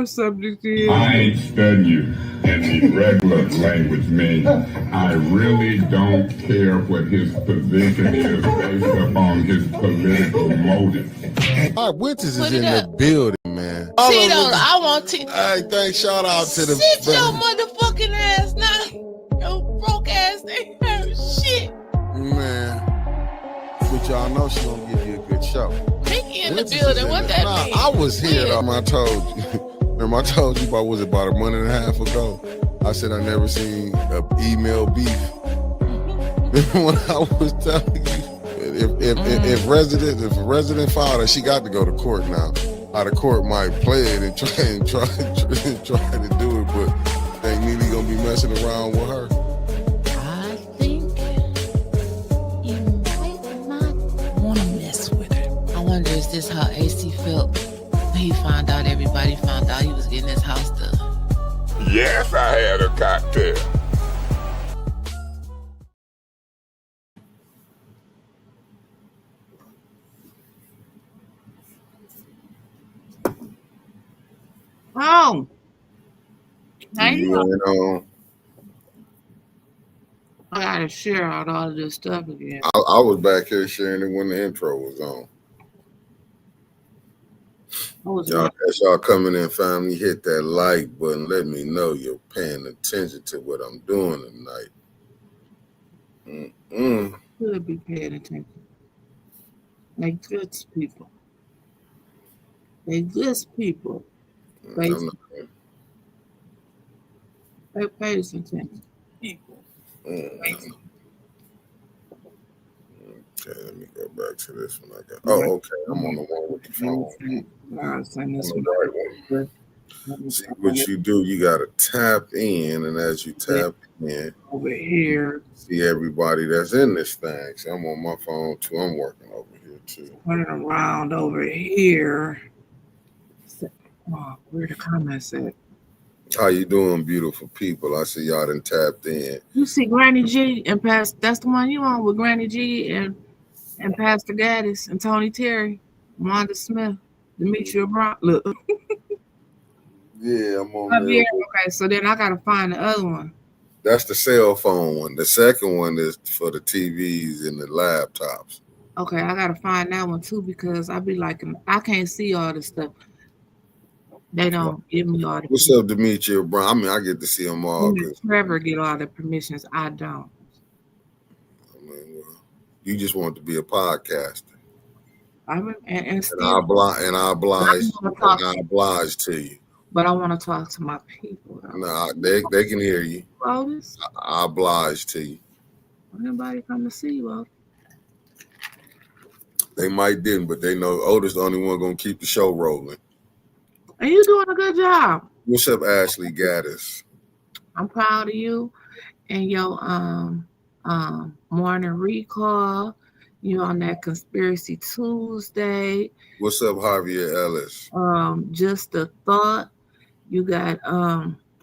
our subject is. I ain't studying you in the regular language means I really don't care what his position is based upon his political motive. All right, Winters is in the building, man. Tito, I want Tito. Hey, thanks. Shout out to the. Sit your motherfucking ass now. Your broke ass ain't heard shit. Man. But y'all know she gonna give you a good show. Mickey in the building. What that mean? I was here though. I told you. Remember I told you about about a month and a half ago. I said I never seen an email beef. When I was telling you, if a resident filed her, she got to go to court now. How the court might play it and try to do it, but they ain't really gonna be messing around with her. I think you might not want to mess with her. I wonder, is this how AC felt when he found out everybody found out he was getting his house done? Yes, I had a cocktail. Oh. I gotta share out all this stuff again. I was back here sharing it when the intro was on. As y'all coming in, family, hit that like button. Let me know you're paying attention to what I'm doing tonight. Should be paying attention. They good people. They good people. They pay attention. People. Okay, let me go back to this one. Oh, okay. I'm on the one with the phone. See what you do. You gotta tap in, and as you tap in, over here, see everybody that's in this thing. So I'm on my phone too. I'm working over here too. Running around over here. Oh, where the comments at? How you doing, beautiful people? I see y'all done tapped in. You see Granny G and Pastor. That's the one you on with Granny G and Pastor Gaddis and Tony Terry, Wanda Smith, Demetria Brown. Look. Yeah, I'm on there. Okay, so then I gotta find the other one. That's the cell phone one. The second one is for the TVs and the laptops. Okay, I gotta find that one too because I be like, I can't see all this stuff. They don't give me all the. What's up, Demetria Brown? I mean, I get to see them all. Trevor get all the permissions. I don't. I mean, well, you just want to be a podcaster. I oblige to you. But I want to talk to my people. Nah, they can hear you. Otis? I oblige to you. Anybody come to see you, Otis? They might didn't, but they know Otis the only one gonna keep the show rolling. And you doing a good job. What's up, Ashley Gaddis? I'm proud of you and your morning recall. You on that Conspiracy Tuesday. What's up, Javier Ellis? Just a thought. You got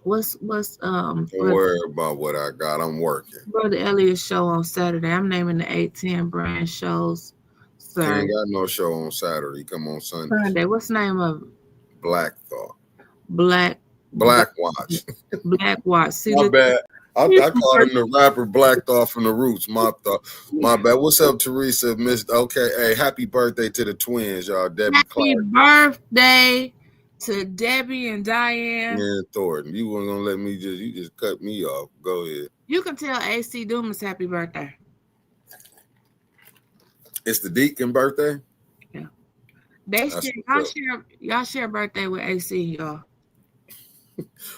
what's don't worry about what I got. I'm working. Brother Elliot's show on Saturday. I'm naming the 810 brand shows. He ain't got no show on Saturday. Come on Sunday. What's the name of it? Black Thought. Black Watch. Black Watch. See, my bad. I called him the rapper Black Thought from the Roots. My bad. What's up, Teresa? Okay, hey, happy birthday to the twins, y'all. Debbie happy Clark. Birthday to Debbie and Diane. And Thornton. You weren't gonna let me you just cut me off. Go ahead. You can tell AC Dumas happy birthday. It's the Deacon birthday? Yeah. Y'all share birthday with AC, y'all.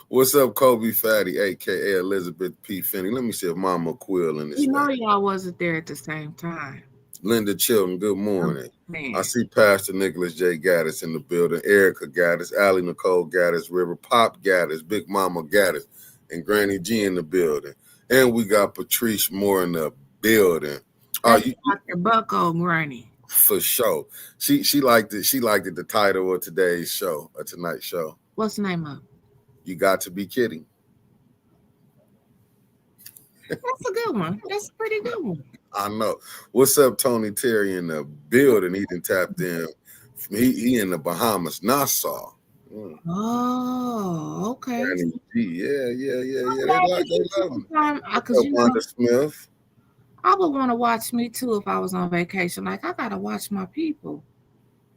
What's up, Kobe Fatty, aka Elizabeth P. Finney? Let me see if Mama Quill in this. You know y'all wasn't there at the same time. Linda Chilton, good morning. Man. I see Pastor Nicholas J. Gaddis in the building, Erica Gaddis, Allie Nicole Gaddis, River Pop Gaddis, Big Mama Gaddis, and Granny G in the building. And we got Patrice Moore in the building. Dr. Bucko Granny. For sure. She liked it. She liked it, the title of today's show, or tonight's show. What's the name of it? You Got to Be Kidding. That's a good one. That's a pretty good one. I know. What's up, Tony Terry in the building? He done tapped in. He in the Bahamas, Nassau. Mm. Oh, okay. Granny G. Yeah. I'm glad that They you love took me. the time What's because up, you Wanda know Smith? I would want to watch me too if I was on vacation. Like I gotta watch my people.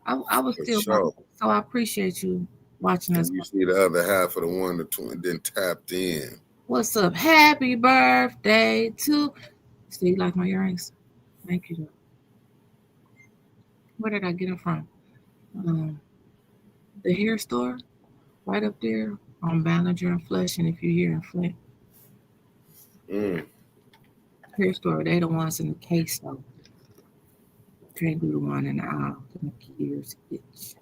I was For still watching, sure. so I appreciate you watching us. And you see the other half of the one that then tapped in. What's up? Happy birthday to Steve. Like my earrings. Thank you. Where did I get it from? Um, the hair store, right up there on Ballinger and Flushing. If you're here in Flint, Mm. hair store. They the ones in the case though. Can't do the one in the aisle. To make your ears itch.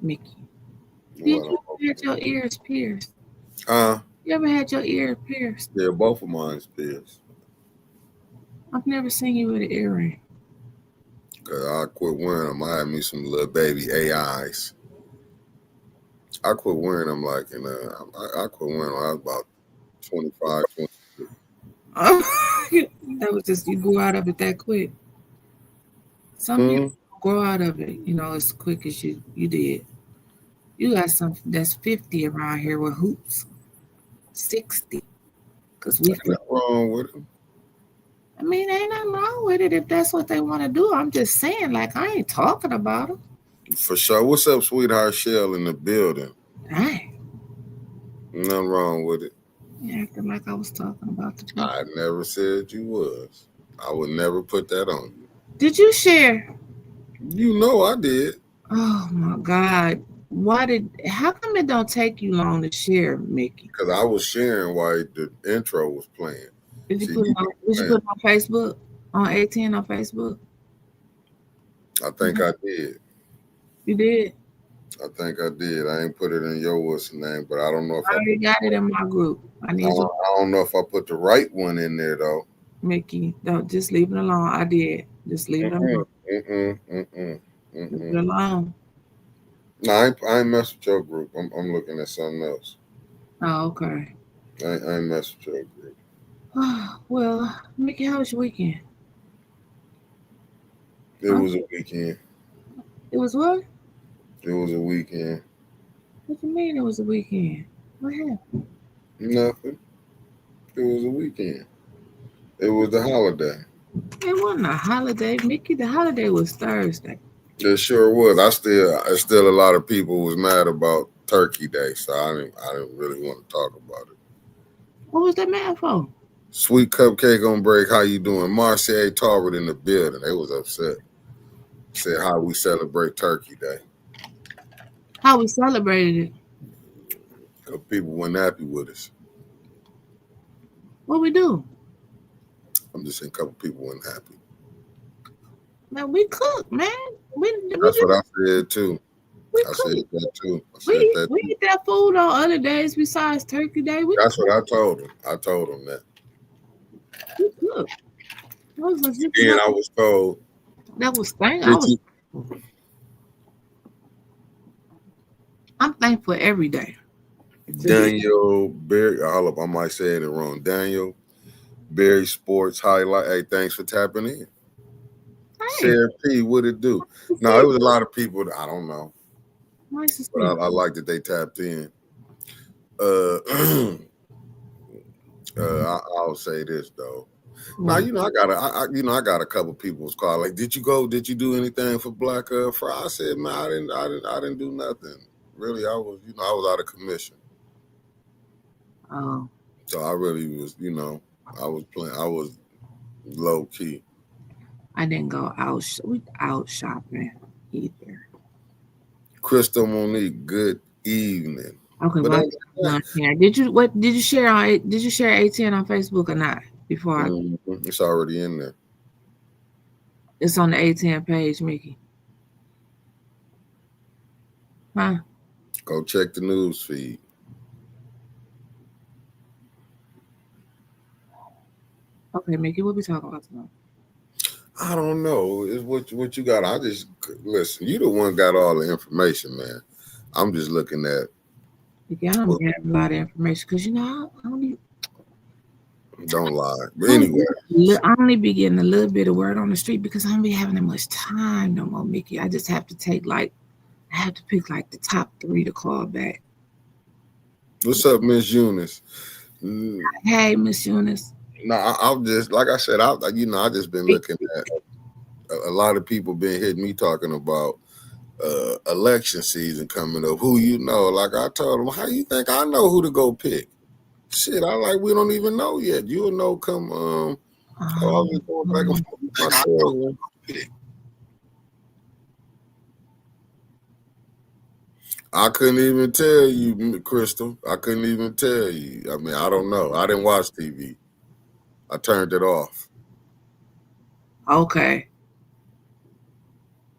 Mickey, did Well, you ever had your ears pierced? uh, You ever had your ear pierced? yeah, both of mine's pierced. I've never seen you with an earring. Cause I quit wearing them. I had me some little baby AIs. I quit wearing them like in I quit wearing them. I was about 25, 26. That was just you grew out of it that quick. Some people Hmm. grow out of it, as quick as you did. You got something that's 50 around here with hoops. 60. Cause we Ain't nothing wrong with them. I mean, ain't nothing wrong with it if that's what they want to do. I'm just saying, like I ain't talking about them. For sure. What's up, sweetheart Shell in the building? Dang. Nothing wrong with it. You acting like I was talking about the people. I never said you was. I would never put that on you. Did you share? You know I did. Oh my God. How come it don't take you long to share, Mickey? Because I was sharing while the intro was playing. Did you See, put it you on, keep did you playing. put it on Facebook? On 18 on Facebook? I think I did. You did? I think I did. I ain't put it in your what's the name, but I don't know if I I already put. got it in my group. I need you, I don't know if I put the right one in there though. Mickey. Don't just leave it alone. I did. Just leave it Mm-mm, alone. mm-mm, mm-mm, Leave mm-mm. it alone. No, I ain't mess with your group. I'm looking at something else. Oh, okay. I ain't mess with your group. Well, Mickey, how was your weekend? It Huh? was a weekend. It was what? It was a weekend. What you mean it was a weekend? What happened? Nothing. It was a weekend. It was the holiday. It wasn't a holiday, Mickey. The holiday was Thursday. It sure was. Still a lot of people was mad about Turkey Day, so I didn't really want to talk about it. What was that man for? Sweet Cupcake on break. How you doing? Marcia Talbot in the building. They was upset. Said how we celebrate Turkey Day. How we celebrated it? Cause people weren't happy with us. What we do? I'm just saying, a couple people weren't happy. Man, we cook, man. We That's just what I said too. we I said cook. that too. I We said eat, that we too. eat that food on other days besides Turkey Day. We That's cook. what I told him. I told him that. We cook. I was like, And I was told, that was thing. I did was. you? I'm thankful every day. To be. Daniel Berry, I might say it wrong. Daniel Berry Sports Highlight. Hey, thanks for tapping in. Hey, Sarah P, what it do? nice to No, see it you. was a lot of people. I don't know, Nice to see but you. I like that they tapped in. Uh, I'll say this though. Now Well, I got a couple people's call. Like, did you go? Did you do anything for Black Friday? I said, man, I didn't do nothing. Really, I was out of commission. oh, So I really was, I was low key. I didn't go out. We out shopping either. Crystal Monique, good evening. Okay, But well, done here. Did you what? Did you share on? Did you share 18 on Facebook or not? Before it's already in there. it's on the 18 page, Mickey. Huh? Go check the news feed. Okay, Mickey, what we talking about tonight? I don't know. It's what you got. I just listen. You the one got all the information, man. I'm just looking at. Mickey, I don't get a lot of information because I don't need. Don't lie. But anyway, I only be getting a little bit of word on the street because I don't be having that much time no more, Mickey. I just have to I have to pick like the top 3 to call back. what's up, Miss Eunice? Hey, Miss Eunice. No, I'm just like I said. I just been looking at a lot of people been hitting me talking about election season coming up. Who you know? Like I told them, how you think I know who to go pick? Shit, we don't even know yet. You'll know come I was going back and forth with my cousin. I couldn't even tell you, Crystal. I couldn't even tell you. I mean, I don't know. I didn't watch TV. I turned it off. Okay.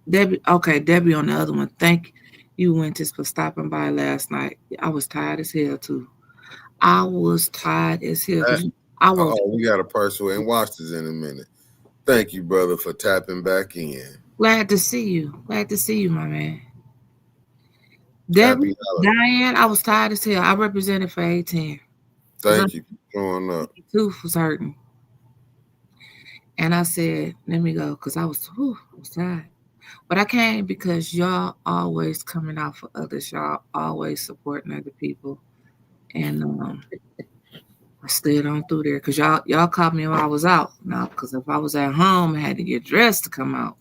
Debbie on the other one. Thank you, Winters, for stopping by last night. I was tired as hell too. I was tired as hell because I worked. Oh, we got a person who ain't watched this in a minute. Thank you, brother, for tapping back in. Glad to see you. Glad to see you, my man. Debbie, Diane, I was tired as hell. I represented for 810. Thank you for showing up. My tooth was hurting. And I said, let me go because I was tired. But I came because y'all always coming out for others. Y'all always supporting other people. And I slid on through there because y'all caught me while I was out. Now, because if I was at home, I had to get dressed to come out.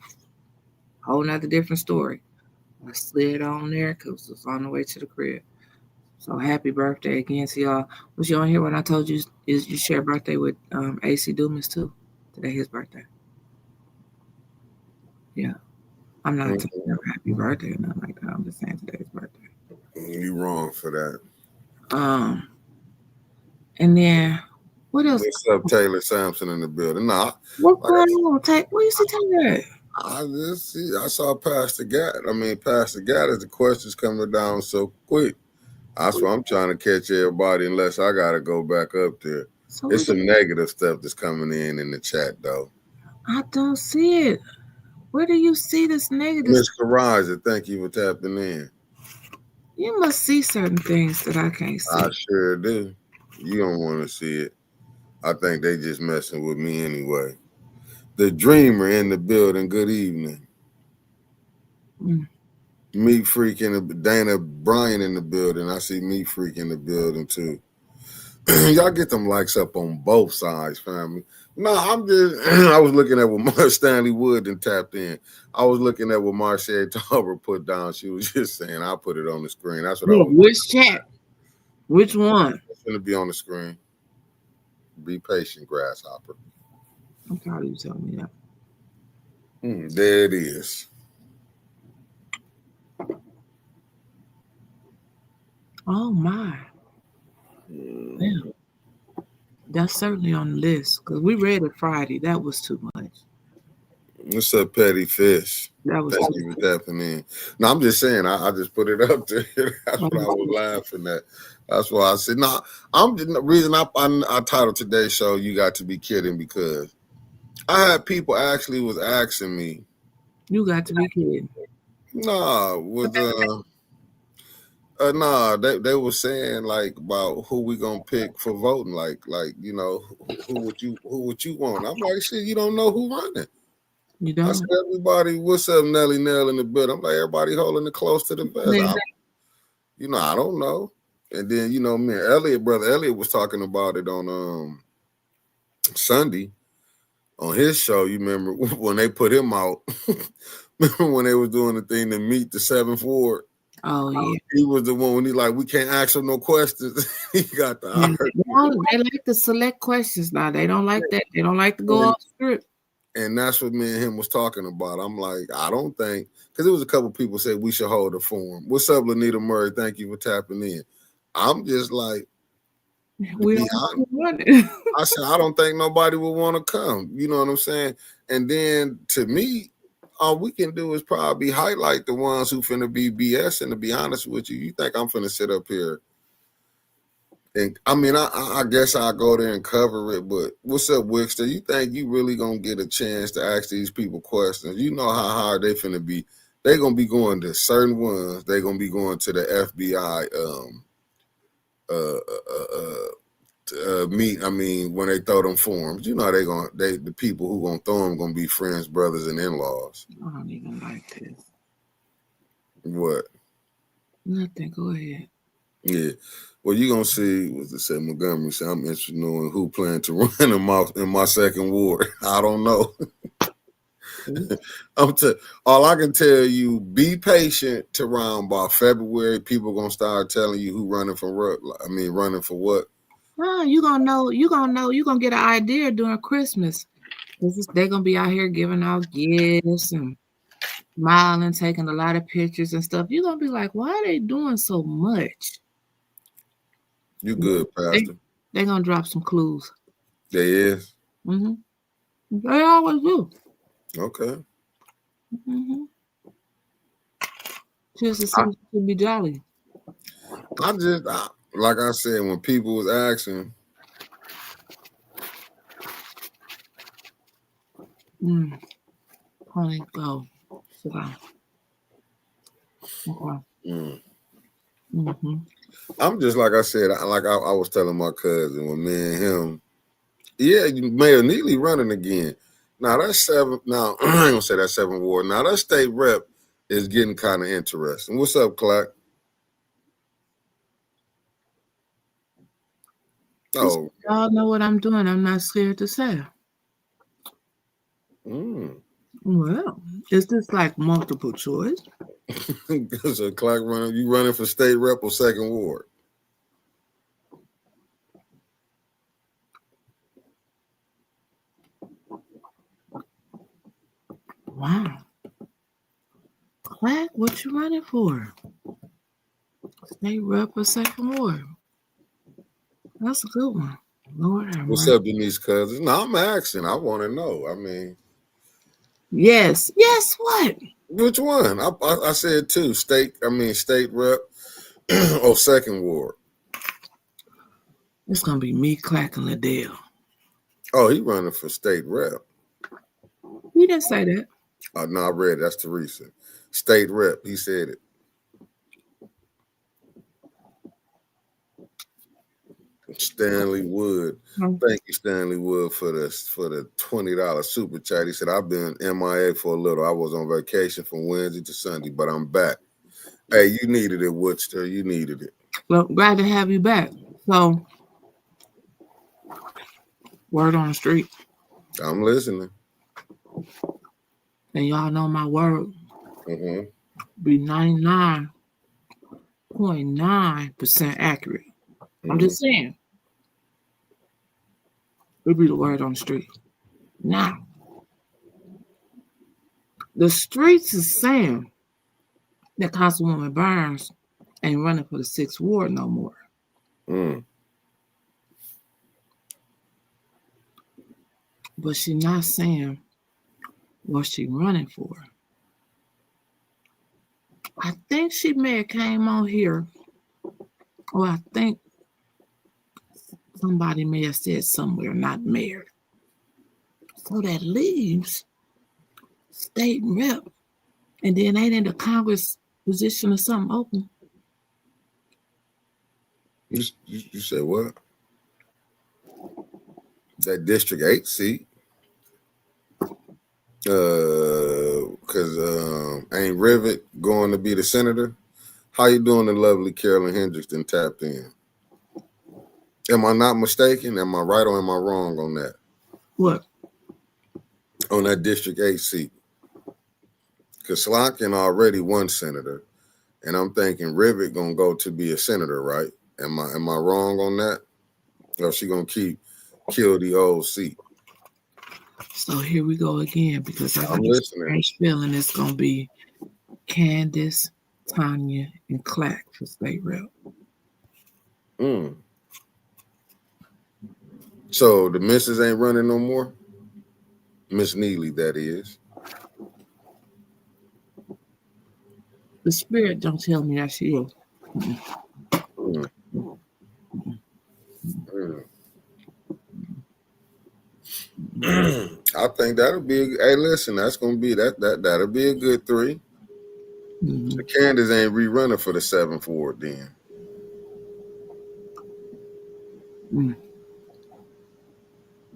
Whole nother different story. I slid on there because it was on the way to the crib. So happy birthday again to y'all. Was you on here when I told you is you share birthday with AC Dumas too? Today his birthday. Yeah. I'm not telling him happy birthday or nothing like that. I'm just saying today's birthday. You wrong for that. And then what else? What's up, Taylor Sampson in the building? Nah. What's going on? Where you see Taylor at? I saw Pastor Gadd as the questions coming down so quick. That's why I'm trying to catch everybody unless I got to go back up there. So there's some negative stuff that's coming in the chat, though. I don't see it. Where do you see this negative? Miss Karaja, thank you for tapping in. You must see certain things that I can't see. I sure do. You don't want to see it. I think they just messing with me anyway. The Dreamer in the building. Good evening. Meat Freak Dana Bryan in the building. I see Meat Freak in the building too. Y'all get them likes up on both sides, family. No, I'm just. I was looking at what Stanley Wood and tapped in. I was looking at what Marcia Tauber put down. She was just saying, "I'll put it on the screen." That's what I was. Which chat? Which one? It's gonna be on the screen. Be patient, grasshopper. I'm proud of you telling me that. There it is. Oh my. Damn. That's certainly on the list because we read it Friday. That was too much. What's up, Petty Fish? That was Thank you for tapping in. No, I'm just saying, I just put it up there. That's what I was laughing at. That's why I said, no, the reason I titled today's show, You Got to Be Kidding, because I had people actually was asking me. You got to be kidding. Nah, they were saying like about who we gonna pick for voting, like you know, who would you want? I'm like, shit, you don't know who running. You don't. I said, everybody, what's up, Nelly Nell in the building? I'm like, everybody holding it close to the vest. I don't know. And then, me and brother Elliot was talking about it on Sunday on his show. You remember when they put him out? Remember when they was doing the thing to meet the 7th Ward? Oh yeah. He was the one when he like, we can't ask him no questions. He got the they like to select questions now. They don't like that. They don't like to go off script. And that's what me and him was talking about. I'm like, I don't think, because there was a couple people said we should hold a forum. What's up, Lanita Murray? Thank you for tapping in. I'm just like, I said, I don't think nobody would want to come. You know what I'm saying? And then to me, all we can do is probably highlight the ones who finna be BS. And to be honest with you, you think I'm finna sit up here? And I mean, I guess I'll go there and cover it, but what's up, Wickster? You think you really gonna get a chance to ask these people questions? You know how hard they finna be. They gonna be going to certain ones. They gonna be going to the FBI meet. I mean, when they throw them forms, you know the people who gonna throw them gonna be friends, brothers, and in-laws. I don't even like this. What? Nothing. Go ahead. Yeah. Well, you gonna see what they say. Montgomery said, "I'm interested in knowing who plan to run in my second ward." I don't know. All I can tell you, be patient to around by February. People gonna start telling you who running for what. I mean, running for what. You gonna know. You gonna know. You gonna get an idea during Christmas. They're gonna be out here giving out gifts and smiling, taking a lot of pictures and stuff. You're gonna be like, why are they doing so much? You good, Pastor? They're gonna drop some clues. There is. Mm-hmm. They always do. Okay. Mm-hmm. Just to be jolly. Like I said, when people was asking. Honey, go. Sit down. Okay. Mm-hmm. I'm just like I said, I was telling my cousin when me and him, Mayor Neely running again. Now that's seven. Now I ain't gonna say that's 7th ward. Now that state rep is getting kind of interesting. What's up, Clark? Oh, y'all know what I'm doing. I'm not scared to say. Well, is this like multiple choice? So Clark running. You running for state rep or 2nd ward? Wow. Clark, what you running for? State rep or 2nd ward? That's a good one. Lord, What's up, Denise Cousins? No, I'm asking. I want to know. I mean, yes. What? Which one? I said two. State rep or 2nd ward. It's gonna be me, Clark, and Liddell. Oh, he running for state rep. He didn't say that. No, I read it. That's Teresa. State rep. He said it. Stanley Wood. Thank you, Stanley Wood, for the $20 super chat. He said, I've been MIA for a little. I was on vacation from Wednesday to Sunday, but I'm back. Hey, you needed it, Woodster. You needed it. Well, glad to have you back. So, word on the street. I'm listening. And y'all know my word. Be 99.9% accurate. I'm just saying. It'll be the word on the street. Now, the streets is saying that Councilwoman Burns ain't running for the 6th ward no more. But she's not saying what she's running for. I think she may have came on here, or I think somebody may have said somewhere, not mayor. So that leaves state rep, and then ain't in the Congress position or something open. You said what? That District 8 seat. Because ain't Rivet going to be the senator? How you doing, the lovely Carolyn Hendrickson tapped in? Am I not mistaken? Am I right or am I wrong on that? What? On that District 8 seat. Because Slotkin already won senator, and I'm thinking Rivet gonna go to be a senator, right? Am I wrong on that? Or she gonna kill the old seat? So here we go again, because I got I'm this listening. strange feeling it's gonna be Candace, Tanya, and Clack for state rep. So the missus ain't running no more? Miss Neely, that is. The spirit don't tell me that she is. I think that'll be hey, listen, that's gonna be that'll be a good 3. The Candace ain't rerunning for the 7th ward then.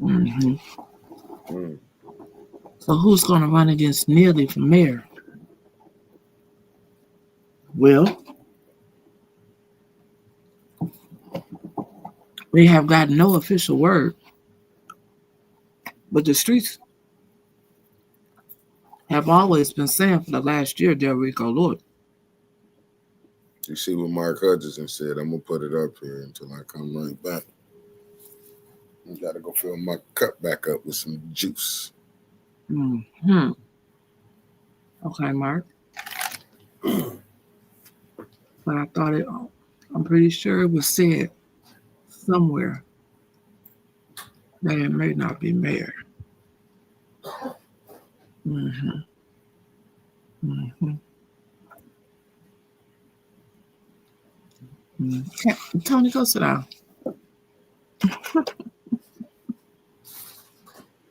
Mm-hmm. Mm. So who's going to run against Neely for mayor? Well, we have gotten no official word, but the streets have always been saying for the last year, Del Rico, Lord. You see what Mark Hutchinson said? I'm gonna put it up here until I come right back. I gotta go fill my cup back up with some juice. Mm-hmm. Okay, Mark. But I thought it, I'm pretty sure it was said somewhere that it may not be mayor. Mm-hmm. Mm-hmm. Mm-hmm. Tony, go sit down.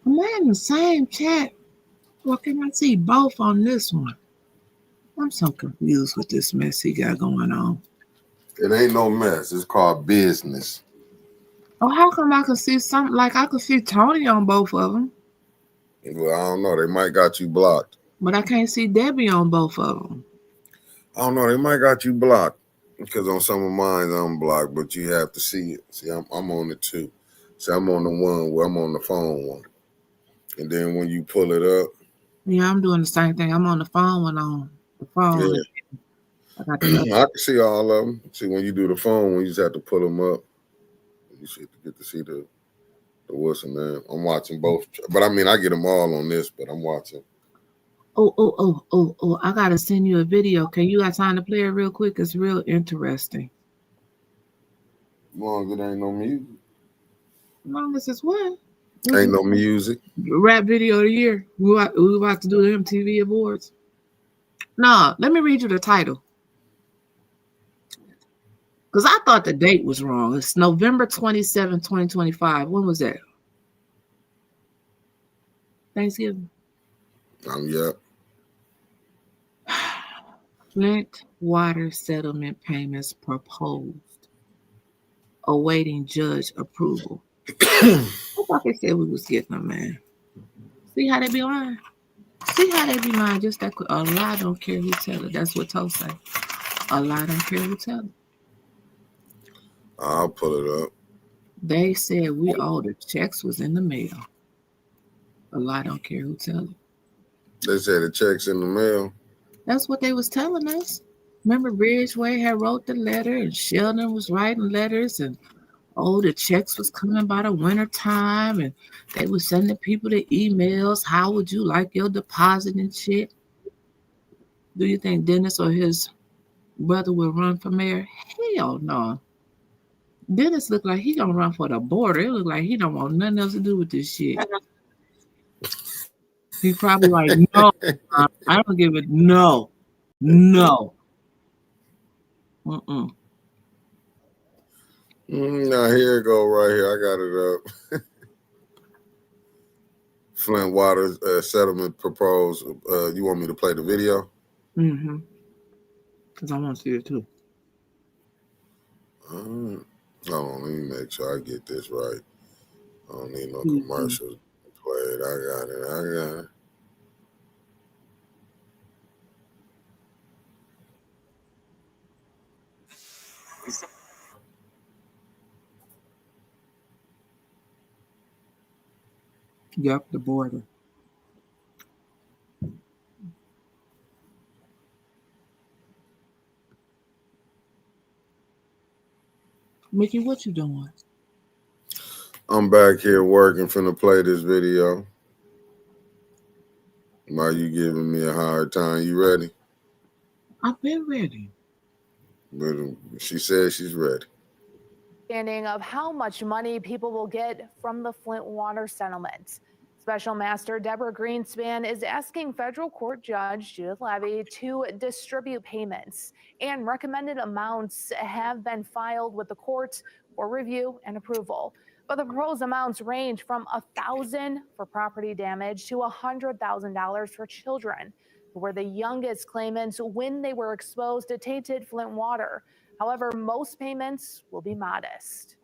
Am I in the same chat? Well, can I see both on this one? I'm so confused with this mess he got going on. It ain't no mess. It's called business. Oh, how come I could see something like I could see Tony on both of them, Well, I don't know. They might got you blocked. but I can't see Debbie on both of them? I don't know. They might got you blocked because on some of mine I'm blocked, but you have to see it. See, I'm on it too. See, I'm on the one where I'm on the phone one, and then when you pull it up, Yeah, I'm doing the same thing. I'm on the phone when on the phone. yeah, I got the other. I can see all of them. See, when you do the phone, you just have to pull them up. You should get to see the what's in there. I'm watching both, but I mean, I get them all on this, but I'm watching. Oh! I gotta send you a video. Can you got time to play it real quick? It's real interesting. As long as it ain't no music, As long as it's what? ain't no music. Rap video of the year. We about to do the MTV Awards. No, let me read you the title. Because I thought the date was wrong. It's November 27, 2025. When was that? Thanksgiving. Yeah. Flint water settlement payments proposed. Awaiting judge approval. I thought they said we was getting them, man. See how they be lying? See how they be lying just that quick. A lie don't care who tell it. That's what Toe say. A lie don't care who tell it. I'll pull it up. They said we all the checks was in the mail. A lie don't care who tell it. They said the check's in the mail. That's what they was telling us. Remember Ridgeway had wrote the letter and Sheldon was writing letters and the checks was coming by the winter time and they was sending people the emails. How would you like your deposit and shit? Do you think Dennis or his brother will run for mayor? Hell no. Dennis look like he gonna run for the border. It look like he don't want nothing else to do with this shit. He's probably like, no, I don't give it. No. Mm-mm. Now here it go right here. I got it up. Flint water settlement proposed. You want me to play the video? Mm-hmm. Because I want to see it too. Hold on, let me make sure I get this right. I don't need no commercials played. I got it. Yep, the border. Mickey, what you doing? I'm back here working, finna play this video. Why you giving me a hard time? You ready? I've been ready. But she said she's ready. Understanding of how much money people will get from the Flint water settlement. Special Master Deborah Greenspan is asking federal court judge Judith Levy to distribute payments, and recommended amounts have been filed with the court for review and approval. But the proposed amounts range from $1,000 for property damage to $100,000 for children who were the youngest claimants when they were exposed to tainted Flint water. However, most payments will be modest.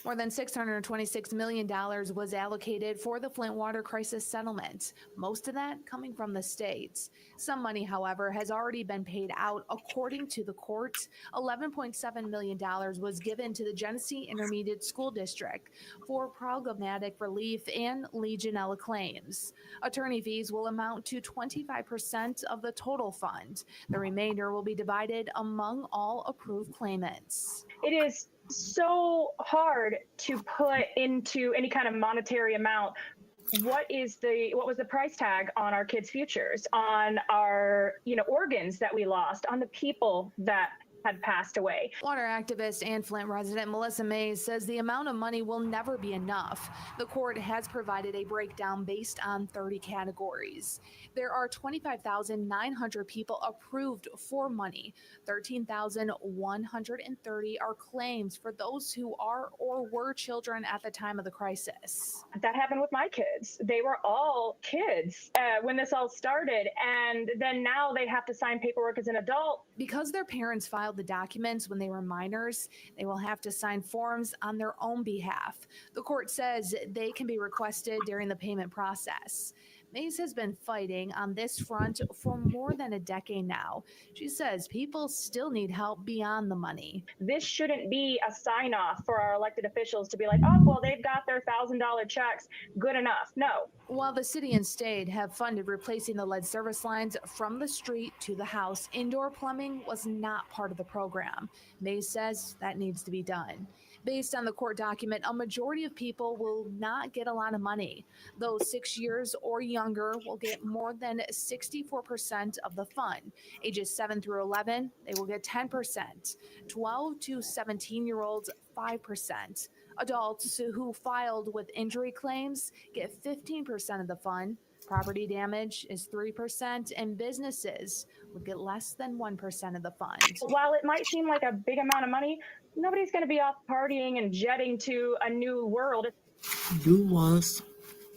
More than $626 million was allocated for the Flint water crisis settlement, most of that coming from the states. Some money, however, has already been paid out. According to the court, $11.7 million was given to the Genesee Intermediate School District for programmatic relief and Legionella claims. Attorney fees will amount to 25% of the total fund. The remainder will be divided among all approved claimants. It is so hard to put into any kind of monetary amount what was the price tag on our kids' futures, on our organs that we lost, on the people that had passed away. Water activist and Flint resident Melissa Mays says the amount of money will never be enough. The court has provided a breakdown based on 30 categories. There are 25,900 people approved for money. 13,130 are claims for those who are or were children at the time of the crisis. That happened with my kids. They were all kids when this all started, and then now they have to sign paperwork as an adult. Because their parents filed the documents when they were minors, they will have to sign forms on their own behalf. The court says they can be requested during the payment process. Mays has been fighting on this front for more than a decade now. She says people still need help beyond the money. This shouldn't be a sign-off for our elected officials to be like, oh, well, they've got their $1,000 checks, good enough. No. While the city and state have funded replacing the lead service lines from the street to the house, indoor plumbing was not part of the program. Mays says that needs to be done. Based on the court document, a majority of people will not get a lot of money. Those 6 years or younger will get more than 64% of the fund. Ages 7 through 11, they will get 10%. 12 to 17-year-olds, 5%. Adults who filed with injury claims get 15% of the fund. Property damage is 3%, and businesses would get less than 1% of the fund. While it might seem like a big amount of money, nobody's going to be off partying and jetting to a new world. You was.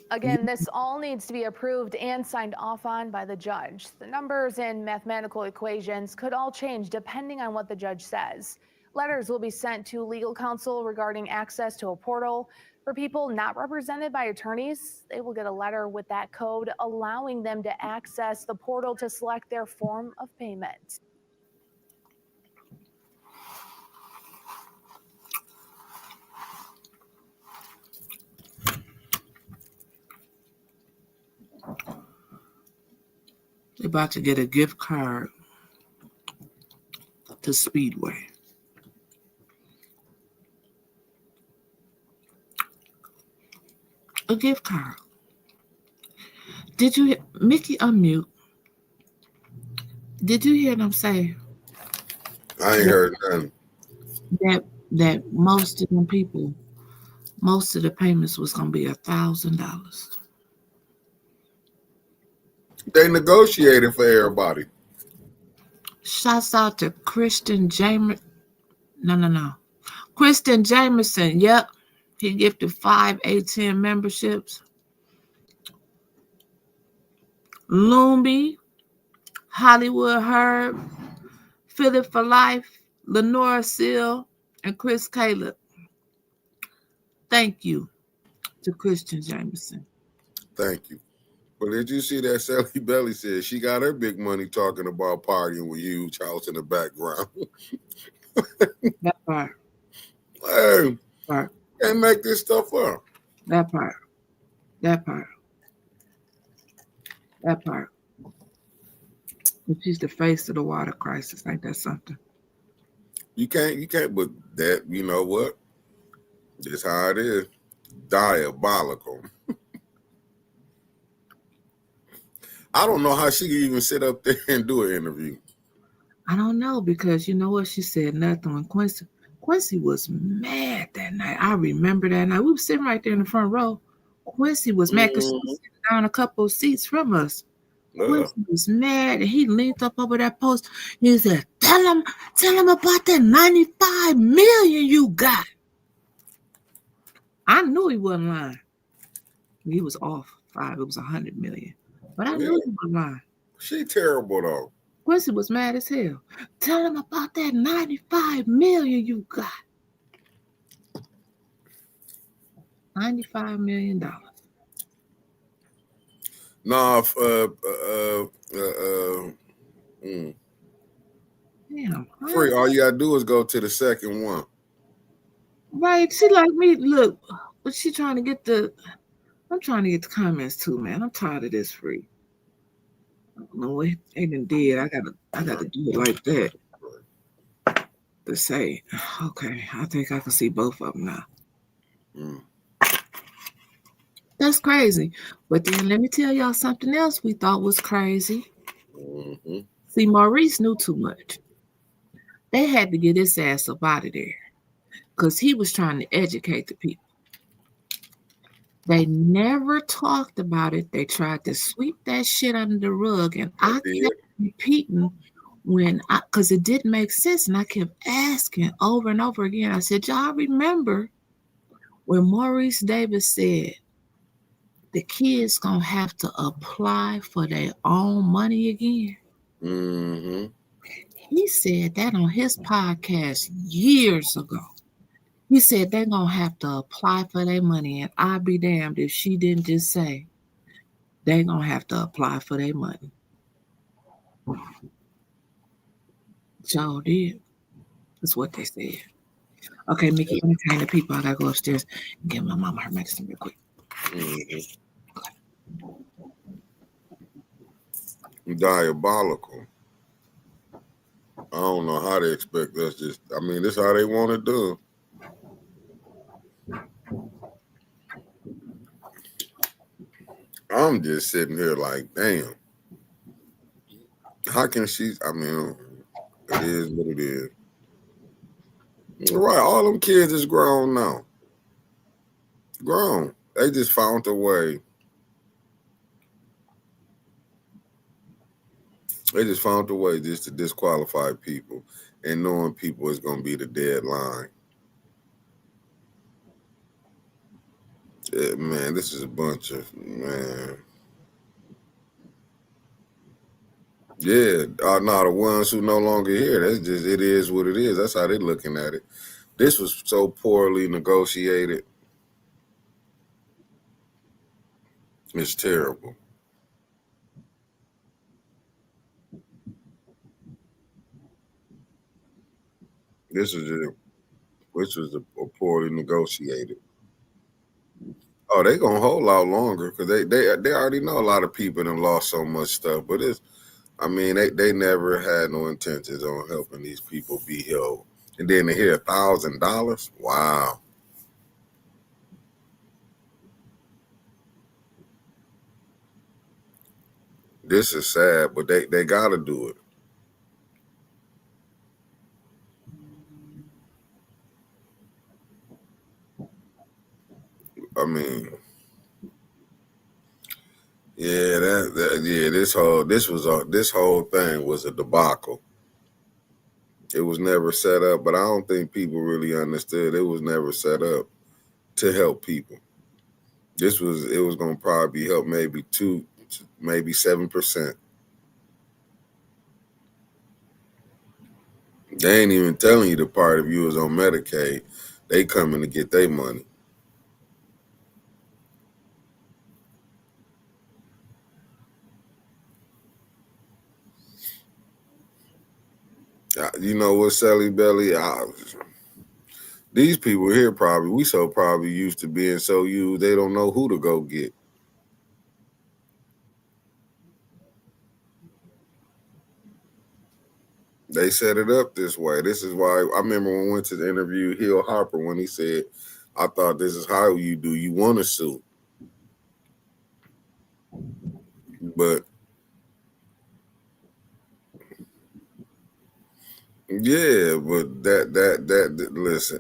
Again, this all needs to be approved and signed off on by the judge. The numbers and mathematical equations could all change depending on what the judge says. Letters will be sent to legal counsel regarding access to a portal. For people not represented by attorneys, they will get a letter with that code allowing them to access the portal to select their form of payment. They're about to get a gift card to Speedway. A gift card. Did you hear Mickey unmute? Did you hear them say I ain't heard nothing. that most of them people, most of the payments was gonna be $1,000? They negotiated for everybody. Shouts out to Christian Jameson. No. Christian Jameson, yep. He gifted 5 A10 memberships. Loomby, Hollywood Herb, Philip for Life, Lenora Seal, and Chris Caleb. Thank you to Christian Jameson. Thank you. But did you see that Sally Belly said she got her big money talking about partying with huge house in the background? That part. Hey, Part. can't make this stuff up. That part. That part. That part. And she's the face of the water crisis. Ain't that something? You can't, but that, you know what? Just how it is. Diabolical. I don't know how she can even sit up there and do an interview. I don't know, because you know what? She said nothing when Quincy was mad that night. I remember that night. We were sitting right there in the front row. Quincy was mad because she was sitting down a couple of seats from us. Quincy was mad, and he leaned up over that post. He said, tell him about that $95 million you got. I knew he wasn't lying. He was off 5. It was $100 million. But I knew he wasn't lying. She terrible though. Quincy was mad as hell. Tell him about that $95 million you got. $95 million. Nah, Damn. free. All you gotta do is go to the second one. Right. She like me. Look, but she trying to get the. I'm trying to get the comments too, man. I'm tired of this free. I don't know what they done did. I gotta do it like that to say, okay, I think I can see both of them now. Mm. That's crazy. But then let me tell y'all something else we thought was crazy. Mm-hmm. See, Maurice knew too much. They had to get his ass up out of there because he was trying to educate the people. They never talked about it. They tried to sweep that shit under the rug. And They I did. kept repeating because it didn't make sense. And I kept asking over and over again. I said, y'all remember when Maurice Davis said the kids going to have to apply for their own money again? Mm-hmm. He said that on his podcast years ago. He said they're going to have to apply for their money. And I'll be damned if she didn't just say they're going to have to apply for their money. So did. That's what they said. Okay, Mickey, entertain the people. I got to go upstairs and give my mama her medicine real quick. Mm-hmm. Diabolical. I don't know how they expect us. I mean, this how they want to do. I'm just sitting here like, damn. How can she? I mean, it is what it is. Right, all them kids is grown now. Grown. They just found a way. They just found a way just to disqualify people, and knowing people is going to be the deadline. Yeah, man, this is a bunch of man. Yeah, no, the ones who no longer here. That's just it is what it is. That's how they're looking at it. This was so poorly negotiated. It's terrible. This is a, which was a poorly negotiated. Oh, they gonna hold out longer because they already know a lot of people and lost so much stuff. But it's, I mean, they never had no intentions on helping these people be held. And then to hear $1,000, wow, this is sad. But they gotta do it. I mean, yeah, yeah. This whole thing was a debacle. It was never set up, but I don't think people really understood. It was never set up to help people. It was gonna probably help maybe 7%. They ain't even telling you the part if you was on Medicaid, they coming to get their money. You know what, Sally Belly? These people here probably used to being so used they don't know who to go get. They set it up this way. This is why I remember when we went to the interview Hill Harper when he said, "I thought this is how you do. You want to sue, but yeah, but that listen,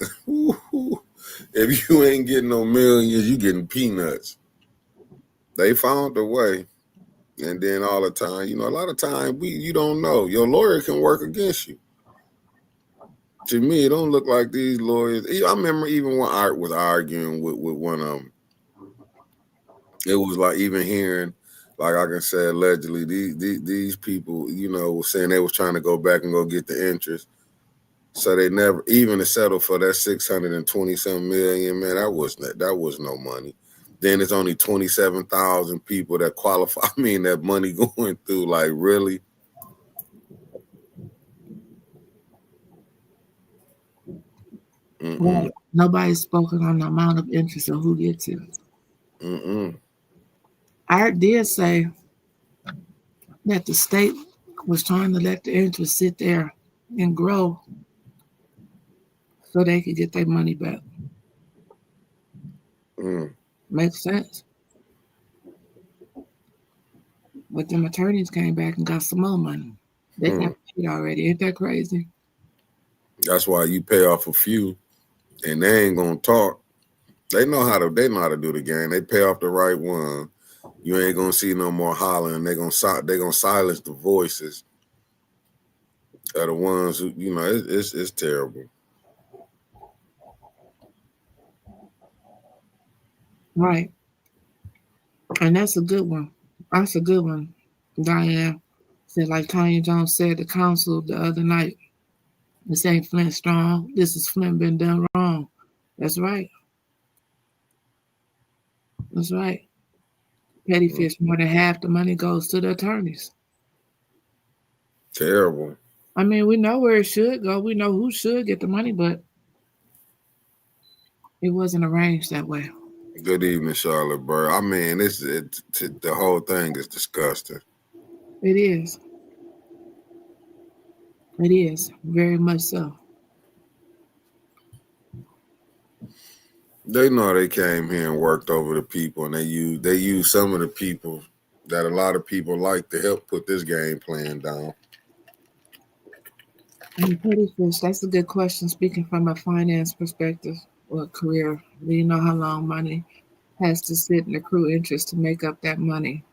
if you ain't getting no millions, you getting peanuts. They found a way." And then all the time, a lot of time you don't know. Your lawyer can work against you. To me, it don't look like these lawyers. I remember even when Art was arguing with one of them, it was like even hearing, like I can say allegedly, these people, were saying they was trying to go back and go get the interest. So they never even to settle for that 620 some million, man. That was no money. Then it's only 27,000 people that qualify. I mean, that money going through, like, really. Well, nobody's spoken on the amount of interest or who gets it. I did say that the state was trying to let the interest sit there and grow so they could get their money back. Makes sense. But them attorneys came back and got some more money. They got paid already. Ain't that crazy? That's why you pay off a few, and they ain't gonna talk. They know how to do the game. They pay off the right one. You ain't gonna see no more hollering. They gonna silence the voices of the ones who, you know, it's terrible. Right. And that's a good one. That's a good one. Diane said, like Tanya Jones said to council the other night, this ain't Flint strong. This is Flint been done wrong. That's right. That's right. Petty fish, more than half the money goes to the attorneys. Terrible. I mean, we know where it should go. We know who should get the money, but it wasn't arranged that way. Good evening, Charlotte Burr. I mean, the whole thing is disgusting. It is. It is. Very much so. They know they came here and worked over the people, and they use some of the people that a lot of people like to help put this game plan down. And petty fish, that's a good question. Speaking from a finance perspective or career, do you know how long money has to sit in accrue interest to make up that money?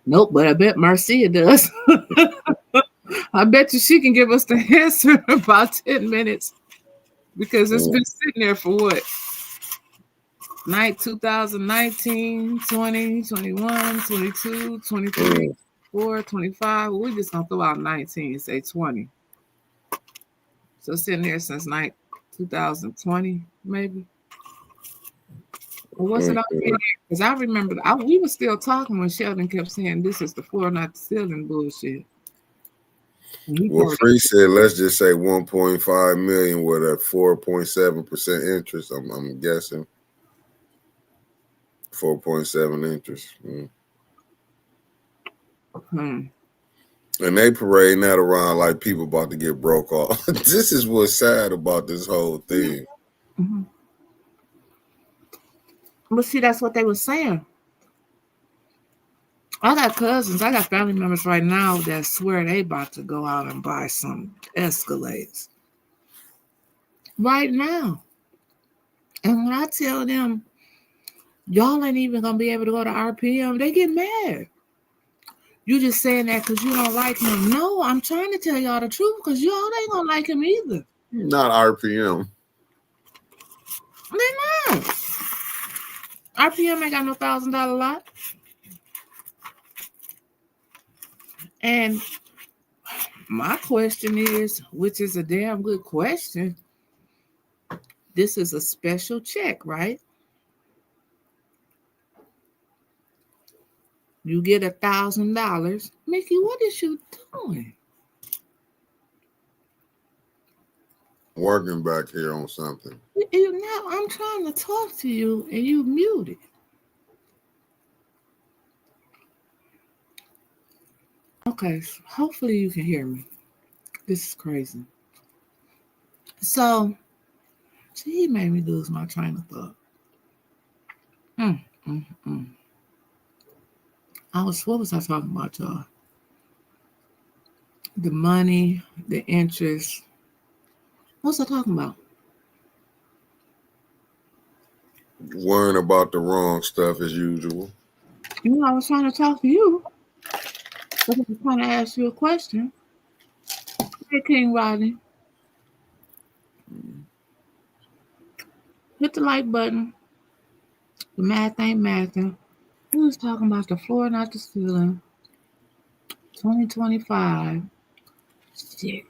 Nope, but I bet Marcia does. I bet you she can give us the answer in about 10 minutes because it's been sitting there for what? 2019, 20, 21, 22, 23, 24, 25. Well, we just gonna throw out 19 and say 20. So sitting there since 2020, maybe. Or was it over here? Because I remember we were still talking when Sheldon kept saying this is the floor, not the ceiling bullshit. Well, Free said, let's just say 1.5 million with a 4.7% interest. I'm guessing 4.7 interest. And they parading that around like people about to get broke off. This is what's sad about this whole thing. But see, that's what they were saying. I got cousins, I got family members right now that swear they about to go out and buy some Escalades. Right now. And when I tell them, y'all ain't even going to be able to go to RPM, they get mad. You just saying that because you don't like him. No, I'm trying to tell y'all the truth because y'all ain't going to like him either. Not RPM. They not. RPM ain't got no $1,000 lot. And my question is, which is a damn good question, this is a special check, right? You get $1,000. Mickey, what is you doing? Working back here on something. Now I'm trying to talk to you and you muted. Okay, hopefully you can hear me. This is crazy. So, he made me lose my train of thought. What was I talking about, y'all? The money, the interest. What was I talking about? Worrying about the wrong stuff as usual. You know, I was trying to talk to you. But I was trying to ask you a question. Hey, King Rodney. Hit the like button. The math ain't mathing. We was talking about the floor, not the ceiling. 2025. Shit.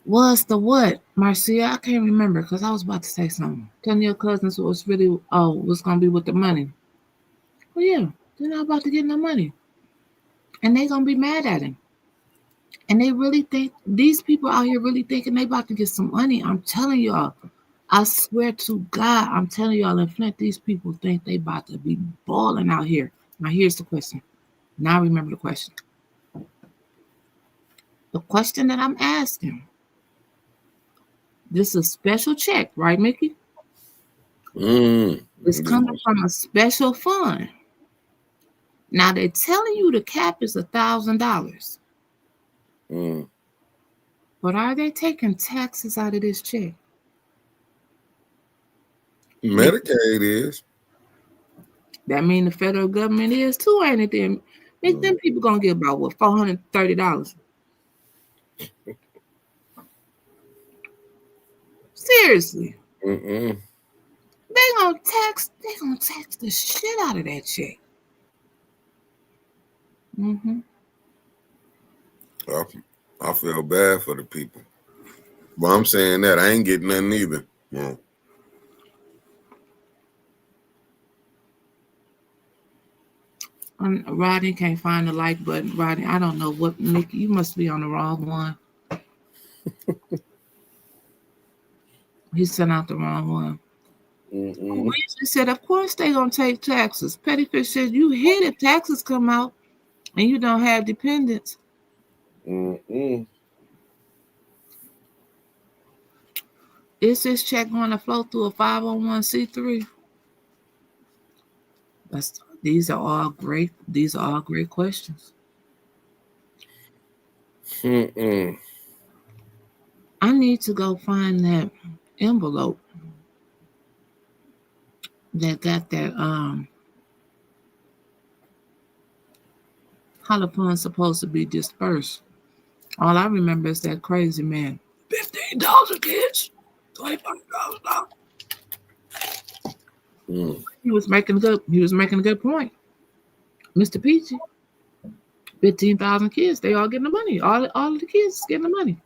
Was the what, Marcia? I can't remember because I was about to say something. Telling your cousins was really was gonna be with the money. Well, yeah, they're not about to get no money, and they gonna be mad at him. And they really think these people out here really thinking they about to get some money. I'm telling y'all, I swear to God, I'm telling y'all in Flint, these people think they about to be balling out here. Now here's the question. Now remember the question. The question that I'm asking. This is a special check, right, Mickey? It's coming from a special fund. Now they're telling you the cap is $1,000. But are they taking taxes out of this check? Medicaid is. That mean the federal government is too, ain't it? Then make them people gonna get about what, $430? Seriously. They gonna tax the shit out of that check. I feel bad for the people. But I'm saying that I ain't getting nothing either. Yeah. Rodney can't find the like button. Rodney, I don't know what, Mickey, you must be on the wrong one. He sent out the wrong one. Weezy said, of course they gonna take taxes. Pettyfish said, you hit if taxes come out and you don't have dependents. Is this check going to flow through a 501c3? These are all great questions. I need to go find that envelope that got that how the funds supposed to be dispersed. All I remember is that crazy man. $15 kids. $25,000. He was making a good point. Mr. Peachy. 15,000 kids. They all getting the money. All of the kids getting the money.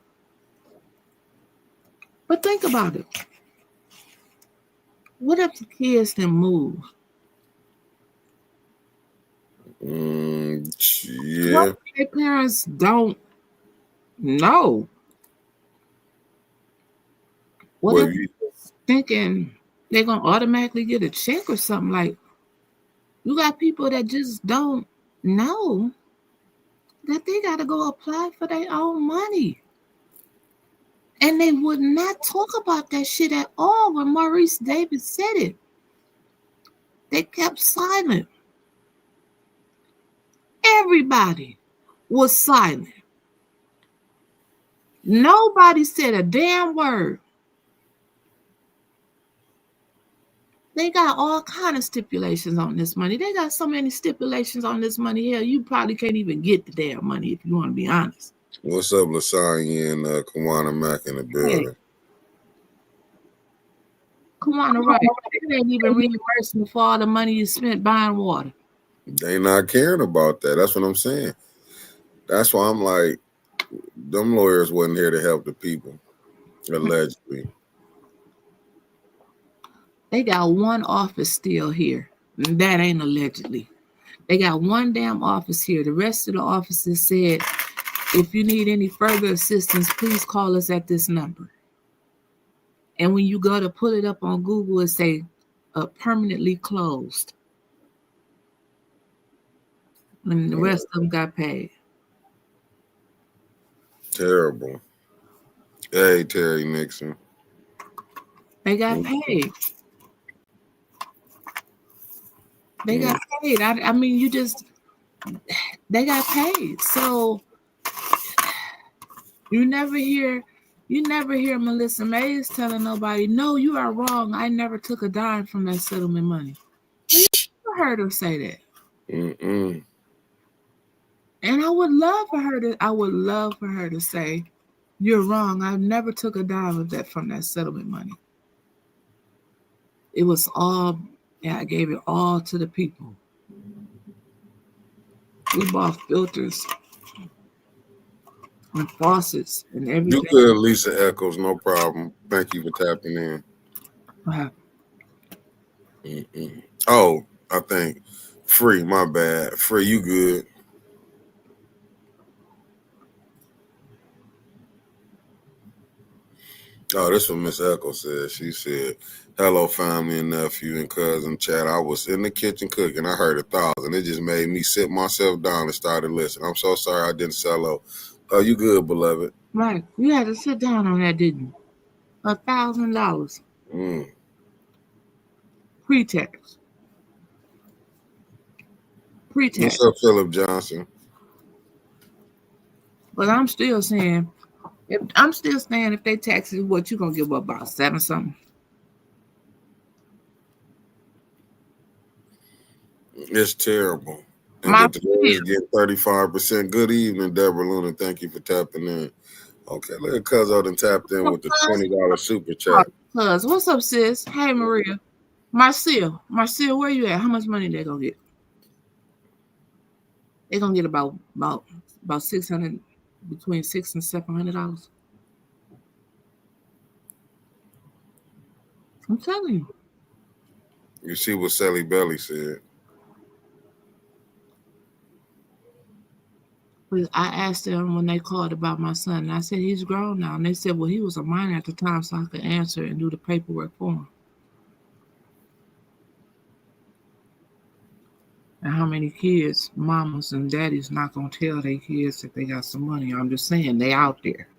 But think about it. What if the kids didn't move? Yeah. What if their parents don't know? What if you thinking they're gonna automatically get a check or something? Like, you got people that just don't know that they gotta go apply for their own money. And they would not talk about that shit at all when Maurice Davis said it. They kept silent. Everybody was silent. Nobody said a damn word. They got all kind of stipulations on this money. They got so many stipulations on this money. Hell, you probably can't even get the damn money if you want to be honest. What's up, Lasagna and Kawana Mack in the building? Hey. Kawana, right. It ain't even reimbursement for all the money you spent buying water. They not caring about that. That's what I'm saying. That's why I'm like, them lawyers wasn't here to help the people, allegedly. They got one office still here. That ain't allegedly. They got one damn office here. The rest of the offices said, if you need any further assistance, please call us at this number. And when you go to pull it up on Google, it say permanently closed. And the rest of them got paid. Terrible. Hey, Terry Nixon. They got paid. They got paid. I mean, they got paid. So you never hear Melissa Mays telling nobody, no, you are wrong. I never took a dime from that settlement money. You never heard her say that. And I would love for her to say, you're wrong. I never took a dime of that from that settlement money. It was all, I gave it all to the people. We bought filters. and faucets and You everything. good, Lisa Echoes, no problem. Thank you for tapping in. Wow. Mm-mm. Oh, I think Free, my bad. Free, you good. Oh, this what Miss Echo said. She said, "Hello, family and nephew and cousin chat. I was in the kitchen cooking. I heard 1,000. It just made me sit myself down and started listening. I'm so sorry I didn't sell out. Oh, you good, beloved? Right. You had to sit down on that, didn't you? $1,000 Mm. pre-tax. What's Pre-tax. up, Philip Johnson? But I'm still saying, if they tax it, what you gonna give up about 7 something? It's terrible. And My that the lawyers get 35%. Good evening, Deborah Luna. Thank you for tapping in. Okay, look, Cuzzo done tapped in with the $20 super chat. cuz, what's up, sis? Hey, Maria. Marcel, where you at? How much money they gonna get? They gonna get about 600, between $600 and $700. I'm telling you. You see what Sally Belly said. But I asked them when they called about my son, and I said he's grown now, and they said, well, he was a minor at the time, so I could answer and do the paperwork for him. And how many kids, mamas and daddies, not gonna tell their kids that they got some money? I'm just saying they out there.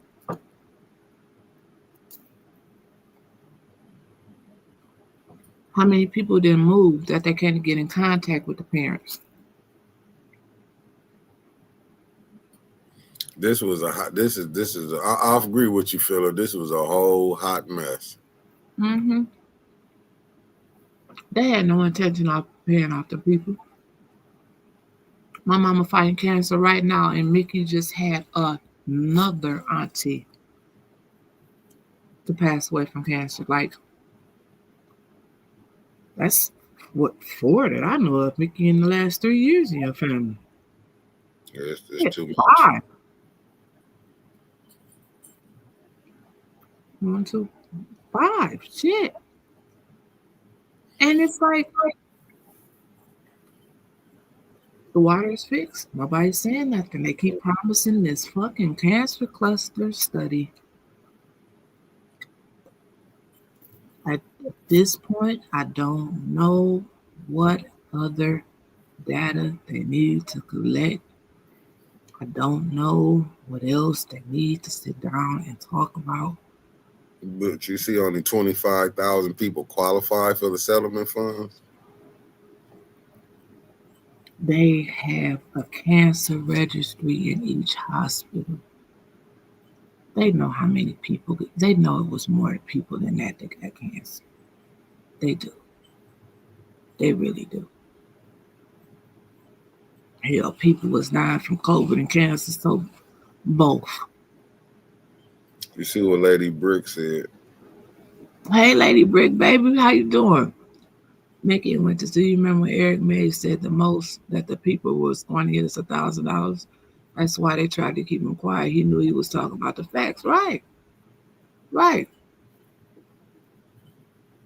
How many people didn't move that they can't get in contact with the parents? This was a hot. This is. I agree with you, Philip. This was a whole hot mess. Mm-hmm. They had no intention of paying off the people. My mama fighting cancer right now, and Mickey just had another auntie to pass away from cancer. Like, that's what four that I know of, Mickey, in the last 3 years in your family. It's Yeah, too much. 5. 1, 2, 5. Shit. And it's like the water is fixed. Nobody's saying nothing. They keep promising this fucking cancer cluster study. At this point, I don't know what other data they need to collect. I don't know what else they need to sit down and talk about. But you see, only 25,000 people qualify for the settlement funds. They have a cancer registry in each hospital. They know how many people, they know it was more people than that got cancer. They do. They really do. Hell, people was dying from COVID and cancer, so both. You see what Lady Brick said. Hey, Lady Brick, baby, how you doing? Mickey went to see. You remember Eric May said the most that the people was going to get us $1,000. That's why they tried to keep him quiet. He knew he was talking about the facts, right? Right.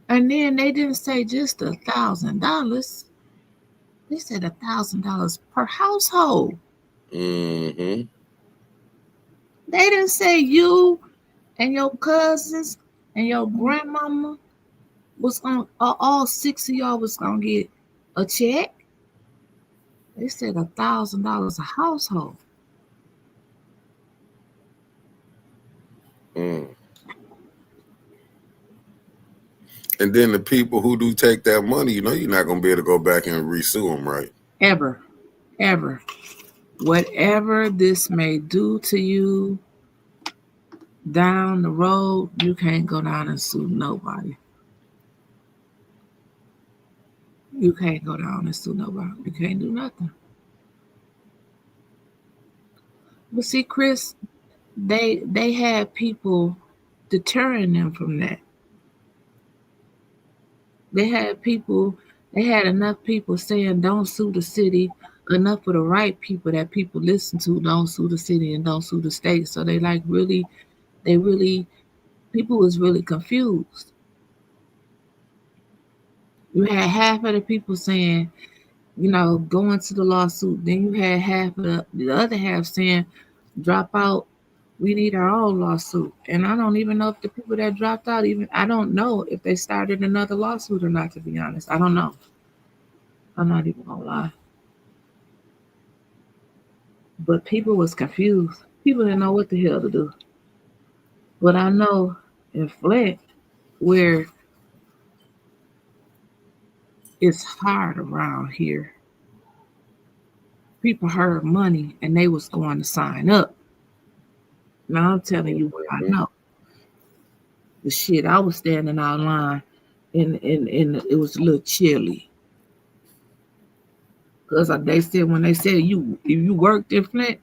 And then they didn't say just $1,000. They said $1,000 per household. Mm-hmm. They didn't say you and your cousins and your grandmama was on. All 6 of y'all was gonna get a check. They said $1,000 a household. Mm. And then the people who do take that money, you know, you're not gonna be able to go back and resue them, right? Ever, ever. Whatever this may do to you down the road, you can't go down and sue nobody. You can't go down and sue nobody. You can't do nothing. But see, Chris, they had people deterring them from that. They had enough people saying don't sue the city, enough of the right people that people listen to don't sue the city and don't sue the state. So they like really, they really, people was really confused. You had half of the people saying, you know, going to the lawsuit. Then you had half of the other half saying, drop out. We need our own lawsuit. And I don't even know if the people that dropped out even, I don't know if they started another lawsuit or not, to be honest. I don't know. I'm not even gonna lie. But people was confused. People didn't know what the hell to do. But I know in Flint, where it's hard around here, people heard money and they was going to sign up. Now I'm telling you what I know. The shit, I was standing out line and it was a little chilly. Because they said, when they said you, if you worked in Flint,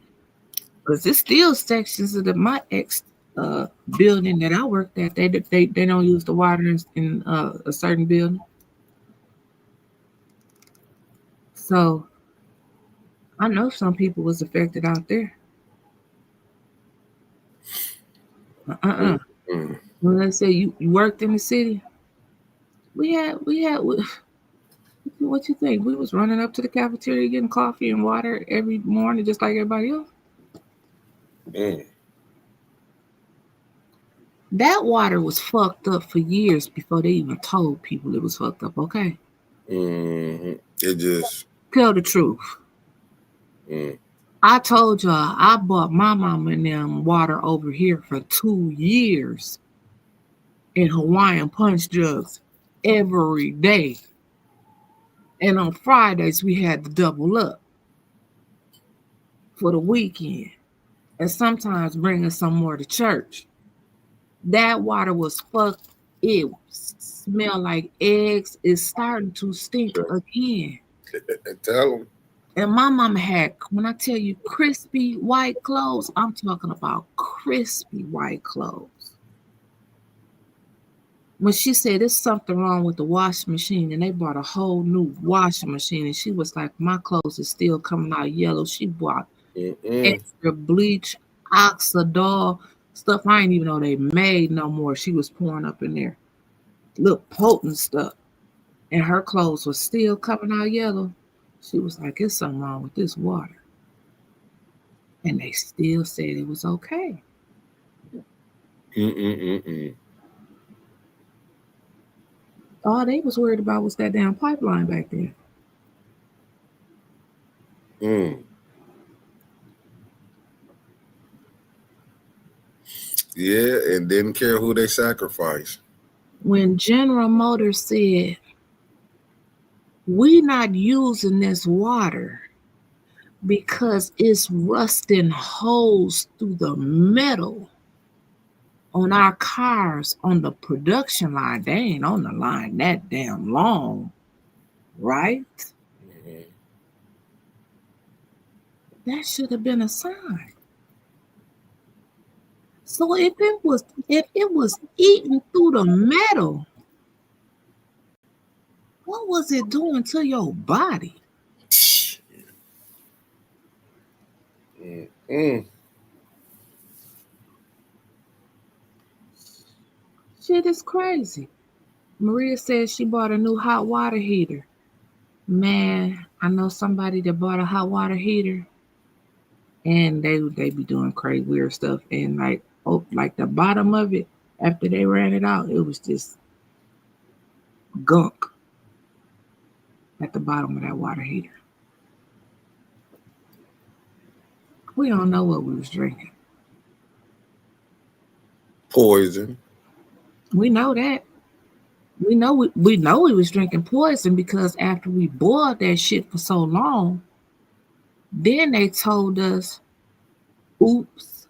because there's still sections of my ex uh, building that I worked at, they don't use the water in a certain building. So I know some people was affected out there. Uh-uh. When they say you worked in the city, we had what you think? We was running up to the cafeteria getting coffee and water every morning, just like everybody else. That water was fucked up for years before they even told people it was fucked up. Okay, It just tell the truth. I told y'all I bought my mama and them water over here for 2 years in Hawaiian punch jugs every day. And on Fridays, we had to double up for the weekend and sometimes bring us some more to church. That water was fucked. It smelled like eggs. It's starting to stink again. tell them. And my mama had, when I tell you crispy white clothes, I'm talking about crispy white clothes. When she said there's something wrong with the washing machine and they bought a whole new washing machine, and she was like, my clothes is still coming out yellow. She bought extra bleach, oxidol, stuff I didn't even know they made no more. She was pouring up in there. Little potent stuff. And her clothes were still coming out yellow. She was like, there's something wrong with this water. And they still said it was okay. All they was worried about was that damn pipeline back then. Yeah, and didn't care who they sacrificed. When General Motors said, we not using this water because it's rusting holes through the metal on our cars on the production line. They ain't on the line that damn long, right? That should have been a sign. So if it was eating through the metal, what was it doing to your body? Shit is crazy. Maria says she bought a new hot water heater. Man, I know somebody that bought a hot water heater, and they be doing crazy weird stuff. And like the bottom of it, after they ran it out, it was just gunk at the bottom of that water heater. We don't know what we was drinking. Poison. We know that. We know we was drinking poison because after we boiled that shit for so long, then they told us, oops,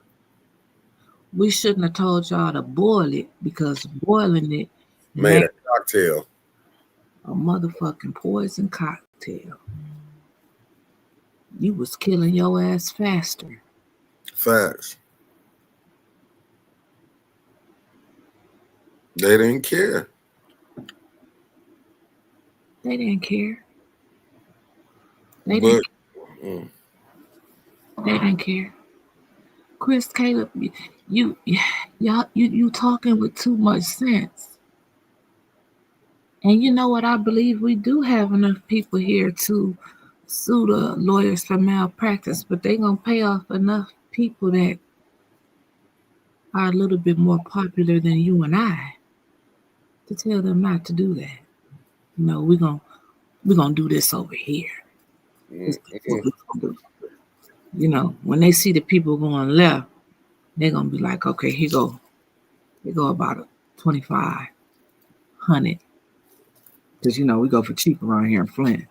we shouldn't have told y'all to boil it because boiling it Made a cocktail. A motherfucking poison cocktail. You was killing your ass faster. Facts. They didn't care. They didn't care. They didn't care. Chris, Caleb, you talking with too much sense. And you know what? I believe we do have enough people here to sue the lawyers for malpractice, but they're gonna pay off enough people that are a little bit more popular than you and I to tell them not to do that. No, we're gonna do this over here. This is what we're gonna do. You know, when they see the people going left, they're gonna be like, okay, here go about a 2,500. Because you know we go for cheap around here in Flint.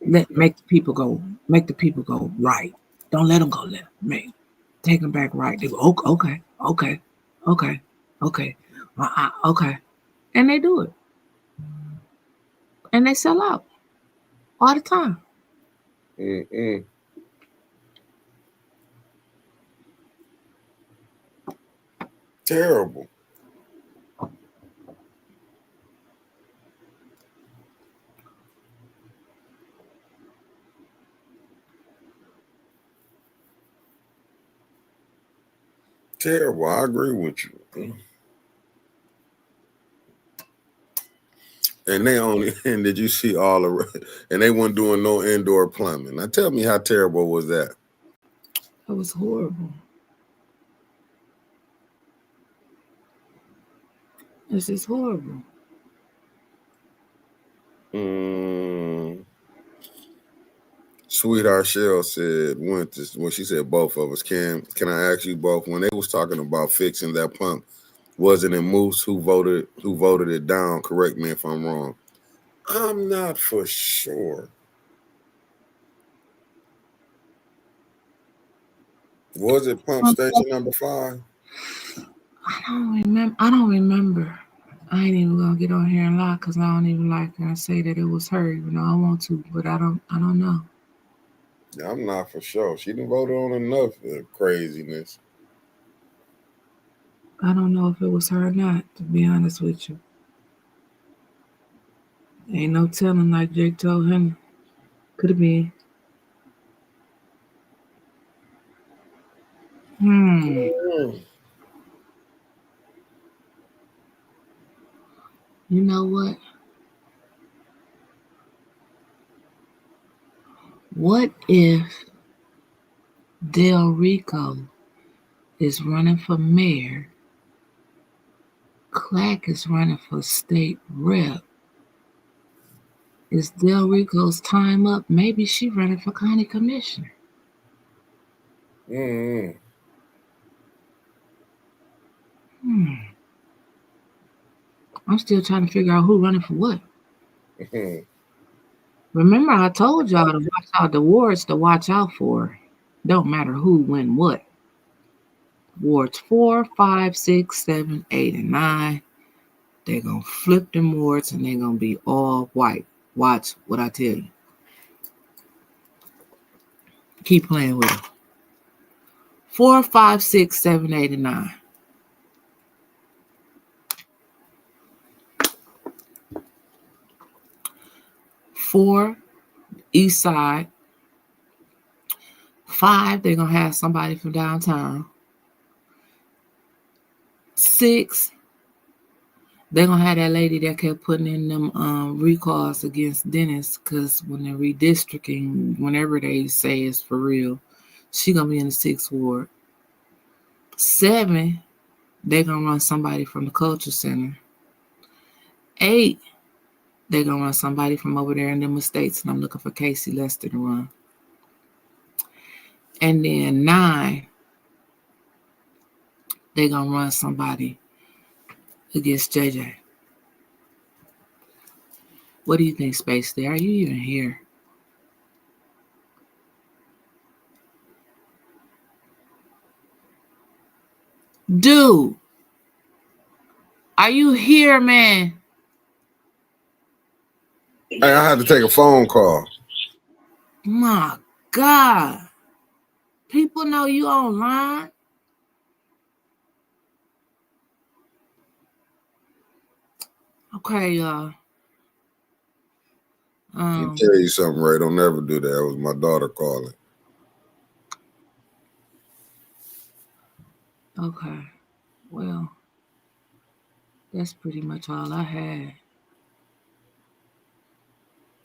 Make the people go right. Don't let them go left. Take them back right. They go, okay, okay, okay, okay, okay, and they do it, and they sell out all the time. Terrible. Terrible. I agree with you. And they only, and did you see all the, and they weren't doing no indoor plumbing. Now tell me how terrible was that? That was horrible. This is horrible. Sweetheart Shell said when she said both of us, can I ask you both, when they was talking about fixing that pump, wasn't it Moose who voted it down? Correct me if I'm wrong. I'm not for sure. Was it pump station number 5? I don't remember. I ain't even gonna get on here and lie because I don't even like her and say that it was her. You know I want to, but I don't know. Yeah, I'm not for sure. She didn't vote on enough craziness. I don't know if it was her or not. To be honest with you, ain't no telling. Like Jake told him, could have been. You know what? What if Del Rico is running for mayor? Clack is running for state rep. Is Del Rico's time up? Maybe she running for county commissioner. I'm still trying to figure out who running for what. Remember, I told y'all to watch out the wards to watch out for. Don't matter who win what. Wards 4, 5, 6, 7, 8, and 9. They're gonna flip them wards and they're gonna be all white. Watch what I tell you. Keep playing with it. 4, 5, 6, 7, 8, and 9. 4, east side. 5, they're gonna have somebody from downtown. 6, they're gonna have that lady that kept putting in them recalls against Dennis, because when they're redistricting, whenever they say it's for real, she gonna be in the 6th ward. 7, they're gonna run somebody from the culture center. 8, they're gonna run somebody from over there in them estates, and I'm looking for Casey Lester to run. And then 9, they're gonna run somebody against JJ. What do you think, Space? Are you even here? Dude, are you here, man? Hey, I had to take a phone call. My God. People know you online. Okay, y'all. Let me tell you something, Ray. Don't never do that. It was my daughter calling. Okay. Well, that's pretty much all I had.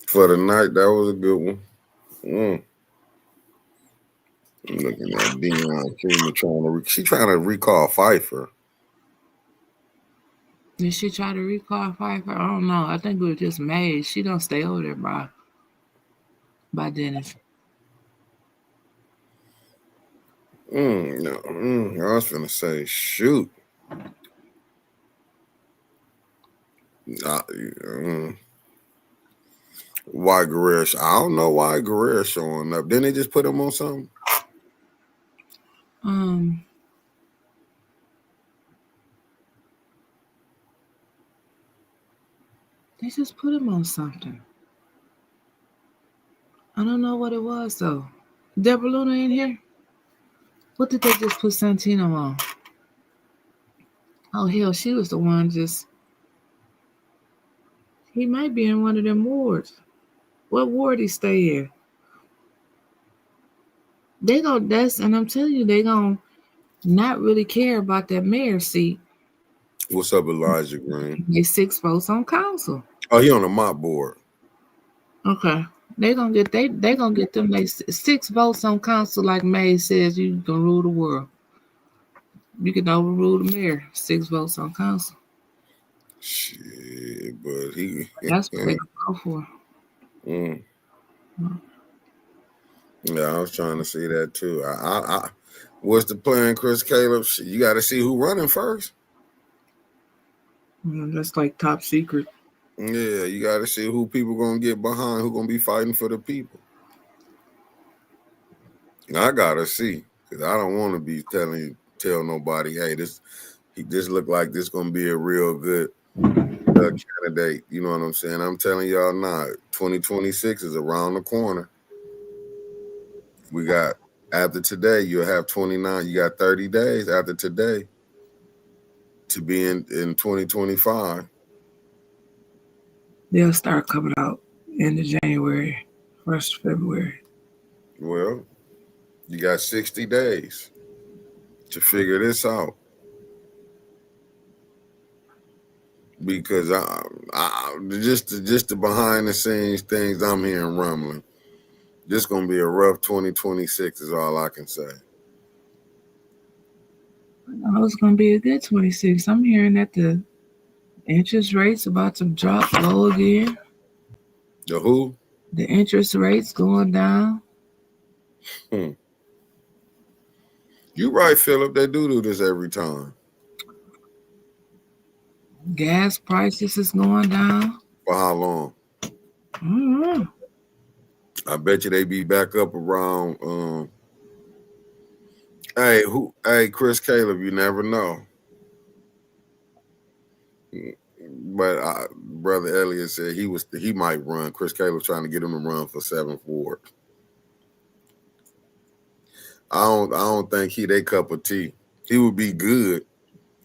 For the night, that was a good one. I'm looking at Dion Kima trying to recall Pfeiffer. Did she try to recall Pfeiffer? I don't know. I think it was just May. She don't stay over there by Dennis. No, I was gonna say, shoot. Why Guerrero? I don't know why Guerrero showing up. Didn't they just put him on something? They just put him on something. I don't know what it was though. Deborah Luna in here? What did they just put Santino on? Oh hell, she was the one just. He might be in one of them wards. What ward he stay in? They gon' that's and I'm telling you, they gonna not really care about that mayor seat. What's up, Elijah Green? They 6 votes on council. Oh, he on the mop board. Okay. They gonna get them like 6 votes on council, like May says you can rule the world. You can overrule the mayor. 6 votes on council. Shit, but he. That's what they go for. Yeah, I was trying to see that too. What's the plan, Chris Caleb? You got to see who running first. That's like top secret. Yeah, you got to see who people gonna get behind, who gonna be fighting for the people. I gotta see, because I don't want to be tell nobody, hey, this look like this gonna be a real good candidate. You know what I'm saying? I'm telling y'all now, 2026 is around the corner. We got, after today, you'll have 29. You got 30 days after today to be in 2025. They'll start coming out end of January, 1st of February. Well, you got 60 days to figure this out. Because just the behind the scenes things I'm hearing rumbling. This gonna be a rough 2026 is all I can say. Oh, it's gonna be a good 26. I'm hearing that the interest rates about to drop low again. The who? The interest rates going down. You right, Philip. They do this every time. Gas prices is going down. For how long? I bet you they be back up around. Hey, Chris Caleb, you never know. But Brother Elliott said he might run. Chris Caleb trying to get him to run for 7th Ward. I don't think he they cup of tea. He would be good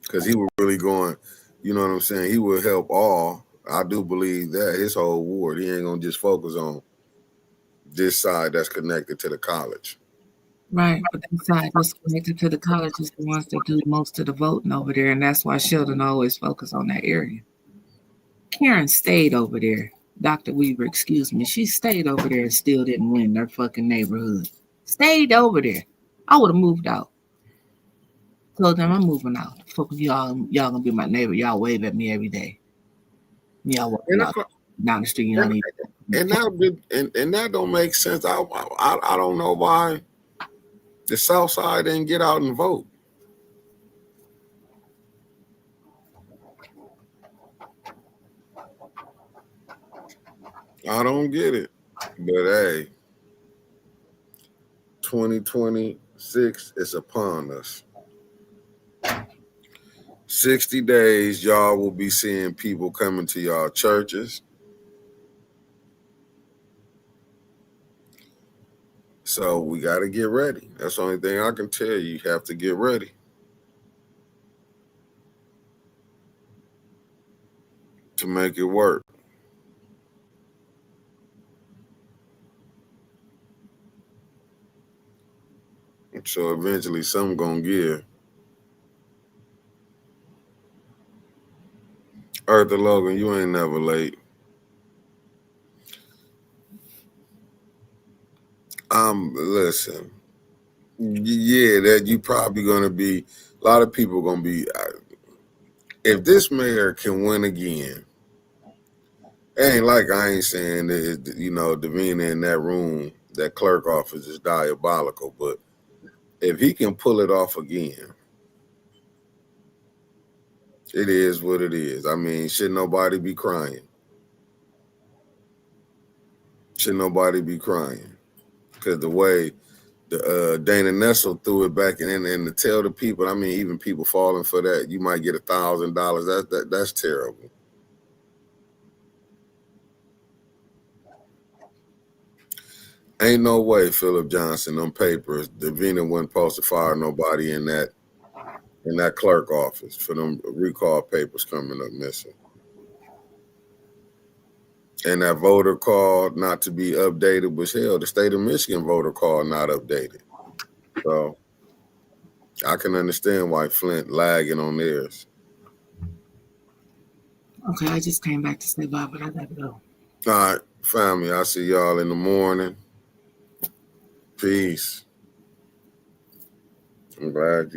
because he would really going, you know what I'm saying? He would help all. I do believe that his whole ward. He ain't gonna just focus on this side that's connected to the college. Right, but that side that's connected to the college is the ones that do most of the voting over there, and that's why Sheldon always focus on that area. Karen stayed over there. Dr. Weaver, excuse me, she stayed over there and still didn't win their fucking neighborhood. Stayed over there. I would have moved out. Told them I'm moving out. Fuck y'all gonna be my neighbor. Y'all wave at me every day. Y'all walk down the street. You don't need. And that don't make sense. I don't know why the South Side didn't get out and vote. I don't get it. But hey, 2026 is upon us. 60 days, y'all will be seeing people coming to y'all churches. So we got to get ready. That's the only thing I can tell you. You have to get ready to make it work. So eventually something gonna give. Arthur Logan, you ain't never late. Listen. Yeah, that you probably gonna be. A lot of people gonna be. If this mayor can win again, it ain't like I ain't saying that. Davina in that room, that clerk office is diabolical. But if he can pull it off again, it is what it is. I mean, should nobody be crying? Should nobody be crying? Because the way the Dana Nessel threw it back and to tell the people, I mean, even people falling for that, you might get $1,000. That's terrible. Ain't no way Philip Johnson, them papers, Davina wasn't supposed to fire nobody in that clerk office for them recall papers coming up missing. And that voter call not to be updated was hell. The state of Michigan voter call not updated. So I can understand why Flint lagging on theirs. Okay, I just came back to say bye, but I gotta go. All right, family, I'll see y'all in the morning. Peace. I'm glad you